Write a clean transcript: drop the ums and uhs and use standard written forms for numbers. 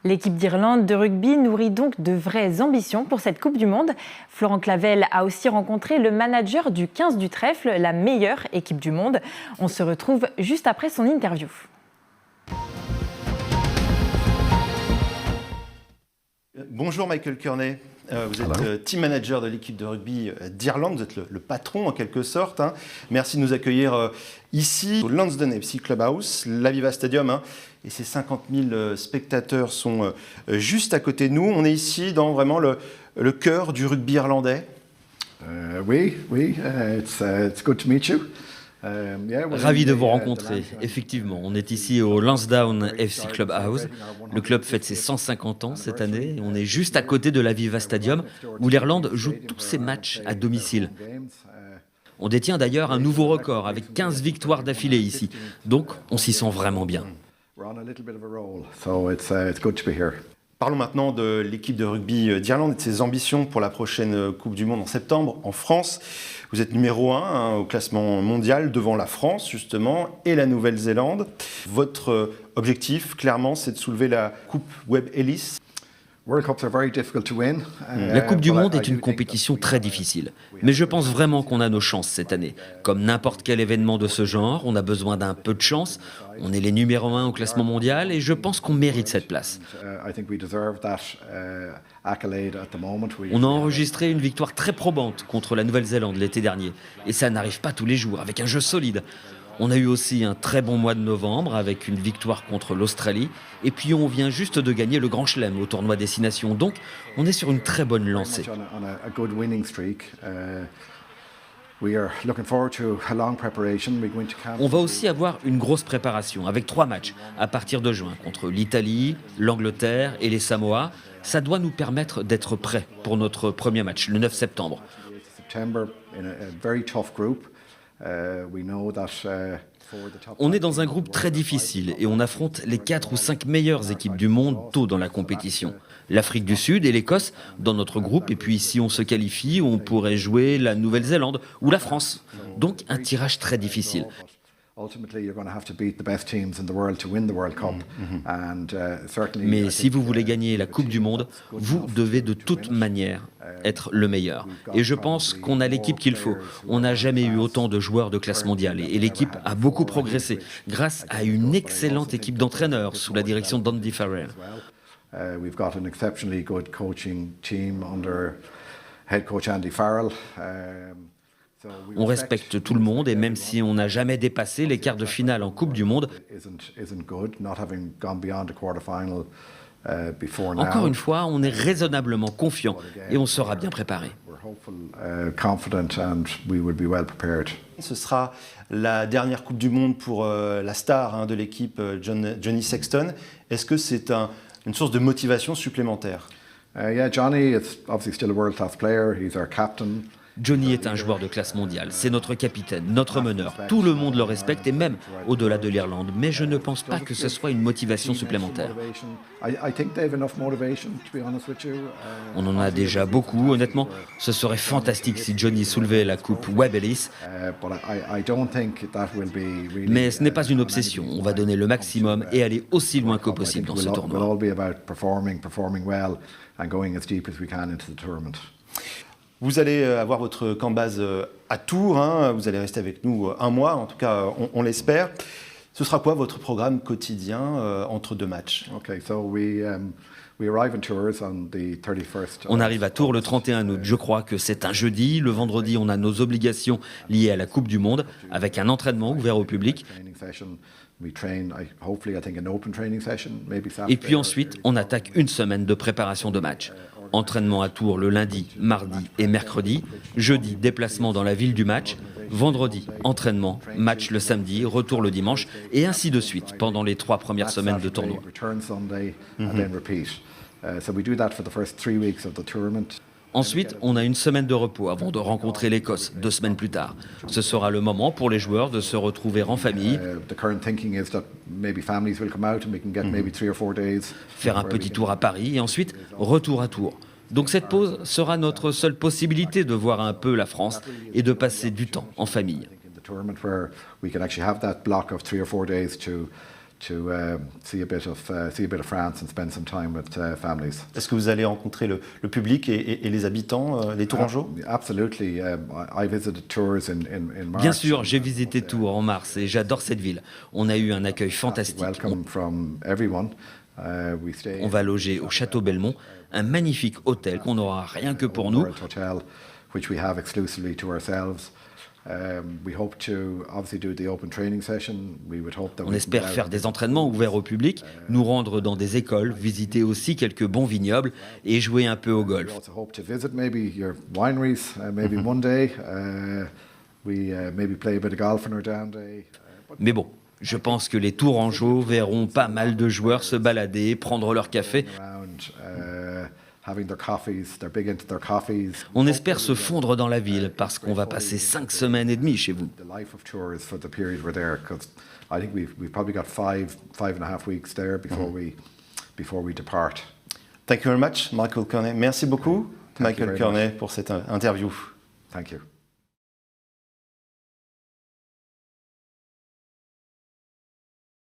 L'équipe d'Irlande de rugby nourrit donc de vraies ambitions pour cette Coupe du Monde. Florent Clavel a aussi rencontré le manager du 15 du Trèfle, la meilleure équipe du monde. On se retrouve juste après son interview. Bonjour Michael Kearney, vous êtes team manager de l'équipe de rugby d'Irlande, vous êtes le patron en quelque sorte. Merci de nous accueillir ici au Lansdowne FC Clubhouse, l'Aviva Stadium, et ces 50 000 spectateurs sont juste à côté de nous. On est ici dans vraiment le cœur du rugby irlandais. Oui, it's good to meet you. Ravi de vous rencontrer. Effectivement, on est ici au Lansdowne FC Clubhouse. Le club fête ses 150 ans cette année. On est juste à côté de l'Aviva Stadium où l'Irlande joue tous ses matchs à domicile. On détient d'ailleurs un nouveau record avec 15 victoires d'affilée ici. Donc, on s'y sent vraiment bien. Parlons maintenant de l'équipe de rugby d'Irlande et de ses ambitions pour la prochaine Coupe du Monde en septembre en France. Vous êtes numéro 1 au classement mondial devant la France justement et la Nouvelle-Zélande. Votre objectif, clairement, c'est de soulever la Coupe Webb Ellis. La Coupe du Monde est une compétition très difficile, mais je pense vraiment qu'on a nos chances cette année. Comme n'importe quel événement de ce genre, on a besoin d'un peu de chance. On est les numéros 1 au classement mondial et je pense qu'on mérite cette place. On a enregistré une victoire très probante contre la Nouvelle-Zélande l'été dernier, et ça n'arrive pas tous les jours, avec un jeu solide. On a eu aussi un très bon mois de novembre avec une victoire contre l'Australie. Et puis on vient juste de gagner le Grand Chelem au tournoi Destination. Donc on est sur une très bonne lancée. On va aussi avoir une grosse préparation avec 3 matchs à partir de juin contre l'Italie, l'Angleterre et les Samoa. Ça doit nous permettre d'être prêts pour notre premier match le 9 septembre. On est dans un groupe très difficile et on affronte les 4 ou 5 meilleures équipes du monde tôt dans la compétition. L'Afrique du Sud et l'Écosse dans notre groupe, et puis si on se qualifie, on pourrait jouer la Nouvelle-Zélande ou la France. Donc un tirage très difficile. Mais si vous voulez gagner la Coupe du Monde, vous devez de toute manière être le meilleur. Et je pense qu'on a l'équipe qu'il faut. On n'a jamais eu autant de joueurs de classe mondiale et l'équipe a beaucoup progressé grâce à une excellente équipe d'entraîneurs sous la direction d'Andy Farrell. We've got an exceptionally good coaching team under head coach Andy Farrell. On respecte tout le monde et même si on n'a jamais dépassé les quarts de finale en Coupe du Monde, encore une fois, on est raisonnablement confiant et on sera bien préparé. Ce sera la dernière Coupe du Monde pour la star de l'équipe, Johnny Sexton. Est-ce que c'est une source de motivation supplémentaire? Johnny is obviously still a world-class player. He's our captain. Johnny est un joueur de classe mondiale, c'est notre capitaine, notre meneur. Tout le monde le respecte et même au-delà de l'Irlande. Mais je ne pense pas que ce soit une motivation supplémentaire. On en a déjà beaucoup, honnêtement. Ce serait fantastique si Johnny soulevait la coupe Webb Ellis. Mais ce n'est pas une obsession. On va donner le maximum et aller aussi loin que possible dans ce tournoi. Vous allez avoir votre camp base à Tours, vous allez rester avec nous un mois, en tout cas on l'espère. Ce sera quoi votre programme quotidien entre 2 matchs? On arrive à Tours le 31 août, je crois que c'est un jeudi. Le vendredi, on a nos obligations liées à la Coupe du Monde, avec un entraînement ouvert au public. Et puis ensuite, on attaque une semaine de préparation de match. Entraînement à Tours le lundi, mardi et mercredi. Jeudi, déplacement dans la ville du match. Vendredi, entraînement, match le samedi, retour le dimanche, et ainsi de suite pendant les 3 premières semaines de tournoi. Ensuite, on a une semaine de repos avant de rencontrer l'Écosse 2 semaines plus tard. Ce sera le moment pour les joueurs de se retrouver en famille, faire un petit tour à Paris et ensuite retour à Tours. Donc cette pause sera notre seule possibilité de voir un peu la France et de passer du temps en famille. to see a bit of France and spend some time with families. Est-ce que vous allez rencontrer le public et les habitants, les Tourangeaux? Absolutely. I visited Tours in March. Bien sûr, j'ai visité Tours en mars et j'adore cette ville. On a eu un accueil fantastique. Welcome from everyone. On va loger au Château Belmont, un magnifique hôtel qu'on aura rien que pour nous. Hotel, which we have exclusively to ourselves. We hope to obviously do the open training session. We would hope that On espère faire des entraînements ouverts au public, nous rendre dans des écoles, visiter aussi quelques bons vignobles et jouer un peu au We golf. also hope to visit maybe your wineries, maybe one day. We maybe play a bit of golf on our down day. Mais bon, je pense que les Tourangeaux verront pas mal de joueurs se balader, prendre leur café. Having their coffees, they're big into their coffees. On espère se fondre dans la ville parce qu'on va passer 5 semaines et demie chez vous. The life of tours for the period we're there, because I think we've probably got 5.5 weeks there before we depart. Thank you very much, Michael Kearney. Merci beaucoup, Thank you Michael very Kearney, pour cette interview. Thank you.